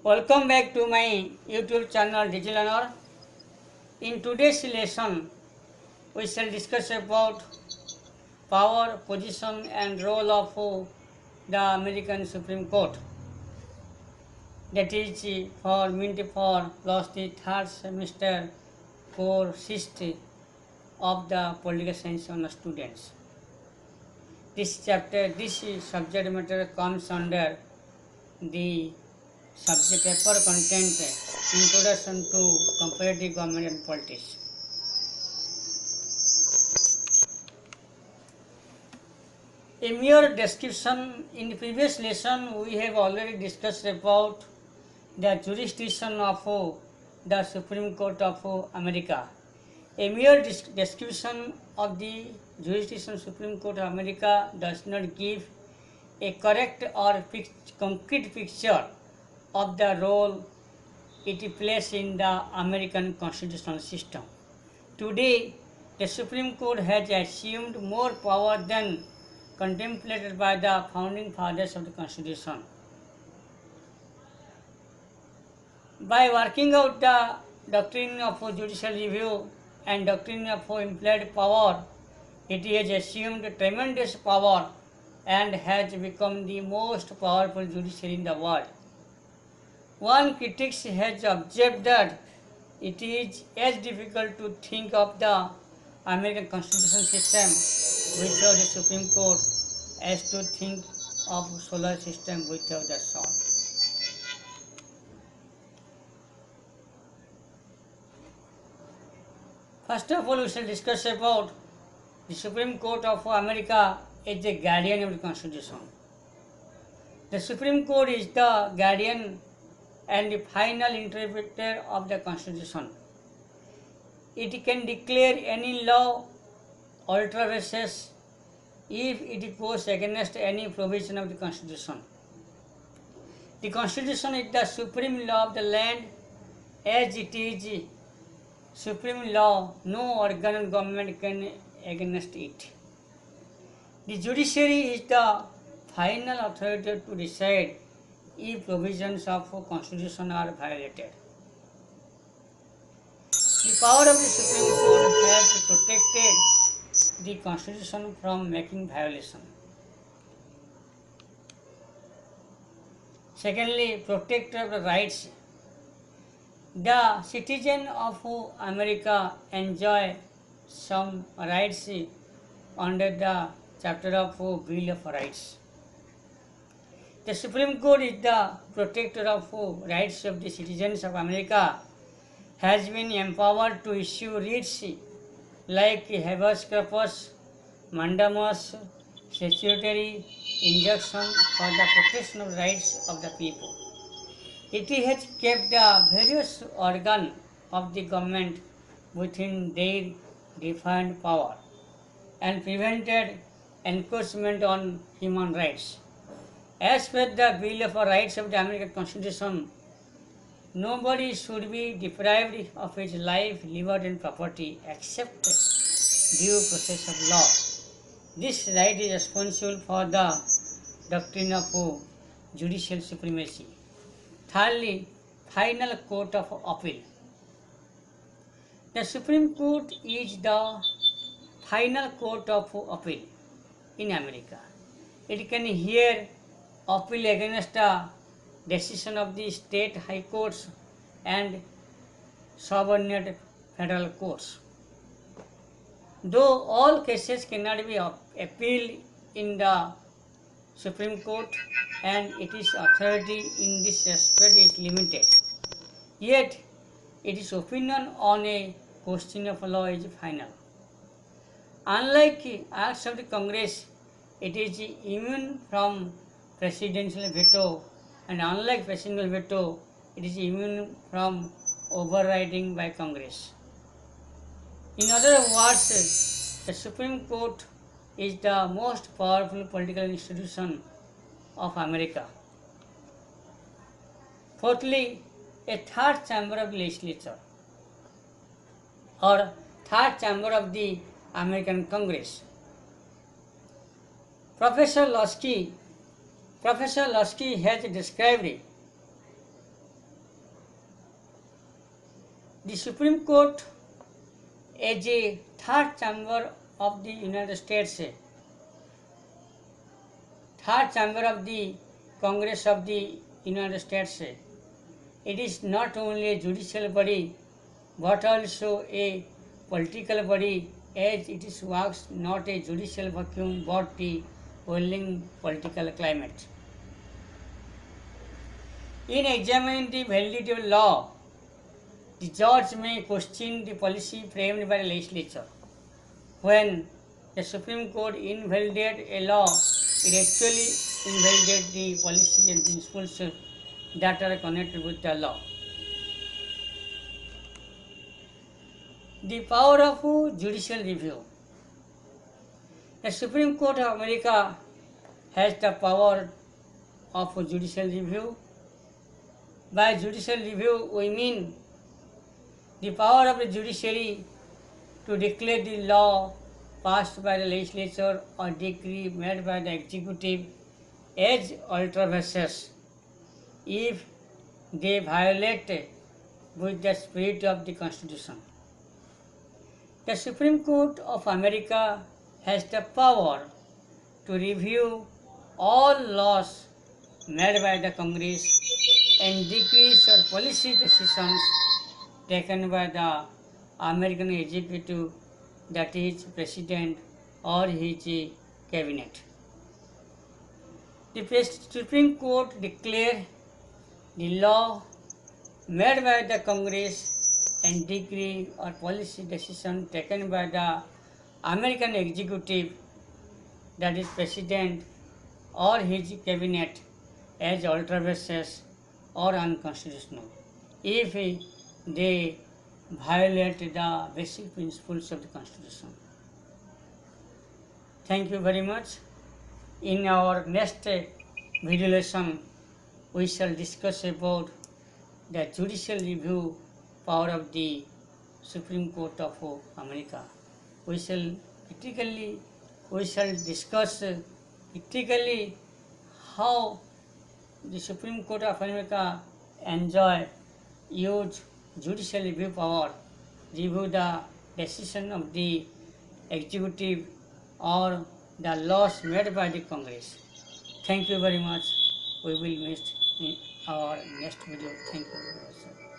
Welcome back to my YouTube channel DigiLearner. In today's lesson, we shall discuss about power, position and role of the American Supreme Court. That is for meant for plus the third semester course history of the political science on students. This subject matter comes under the subject paper content Introduction to Comparative Government and Politics. A mere description. In the previous lesson we have already discussed about the jurisdiction of the Supreme Court of America. A mere description of the jurisdiction Supreme Court of America does not give a correct or concrete picture of the role it plays in the American constitutional system. Today, the Supreme Court has assumed more power than contemplated by the founding fathers of the Constitution. By working out the doctrine of judicial review and doctrine of implied power, it has assumed tremendous power and has become the most powerful judiciary in the world. One critic has observed that it is as difficult to think of the American constitutional system without the Supreme Court as to think of solar system without the sun. First of all, we shall discuss about the Supreme Court of America as the guardian of the Constitution. The Supreme Court is the guardian and the final interpreter of the Constitution. It can declare any law ultra vires if it goes against any provision of the Constitution. The Constitution is the supreme law of the land. As it is supreme law, no organ of government can against it. The judiciary is the final authority to decide if provisions of Constitution are violated. The power of the Supreme Court has protected the Constitution from making violation. Secondly, protector of the rights. The citizen of America enjoy some rights under the chapter of Bill of Rights. The Supreme Court is the protector of rights of the citizens of America, has been empowered to issue writs like habeas corpus, mandamus, statutory injunction for the protection of rights of the people. It has kept the various organs of the government within their defined power and prevented encroachment on human rights. As per the Bill of Rights of the American Constitution, nobody should be deprived of his life, liberty and property except due process of law. This right is responsible for the doctrine of judicial supremacy. Thirdly, final court of appeal. The Supreme Court is the final court of appeal in America. It can hear appeal against the decision of the state high courts and subordinate federal courts. Though all cases cannot be appealed in the Supreme Court and its authority in this respect is limited, yet its opinion on a question of law is final. Unlike acts of the Congress, it is immune from presidential veto, and unlike presidential veto, it is immune from overriding by Congress. In other words, the Supreme Court is the most powerful political institution of America. Fourthly, a third chamber of the legislature or third chamber of the American Congress. Professor Lasky has described The Supreme Court is a third chamber of the United States, third chamber of the Congress of the United States. It is not only a judicial body but also a political body, as it is works not a judicial vacuum but the prevailing political climate. In examining the validity of law, the judge may question the policy framed by the legislature. When the Supreme Court invalidates a law, it actually invalidates the policy and principles that are connected with the law. The power of judicial review. The Supreme Court of America has the power of judicial review. By judicial review, we mean the power of the judiciary to declare the law passed by the legislature or decree made by the executive as ultra-vires if they violate with the spirit of the Constitution. The Supreme Court of America has the power to review all laws made by the Congress and decrees or policy decisions taken by the American executive, that is President or his cabinet. The Supreme Court declares the law made by the Congress and decree or policy decision taken by the American executive, that is President or his cabinet, as ultra-vires or unconstitutional if they violate the basic principles of the Constitution. Thank you very much. In our next video lesson, we shall discuss about the judicial review power of the Supreme Court of America. We shall discuss critically how the Supreme Court of America use judicial review power, review the decision of the executive or the laws made by the Congress. Thank you very much. We will meet in our next video. Thank you very much.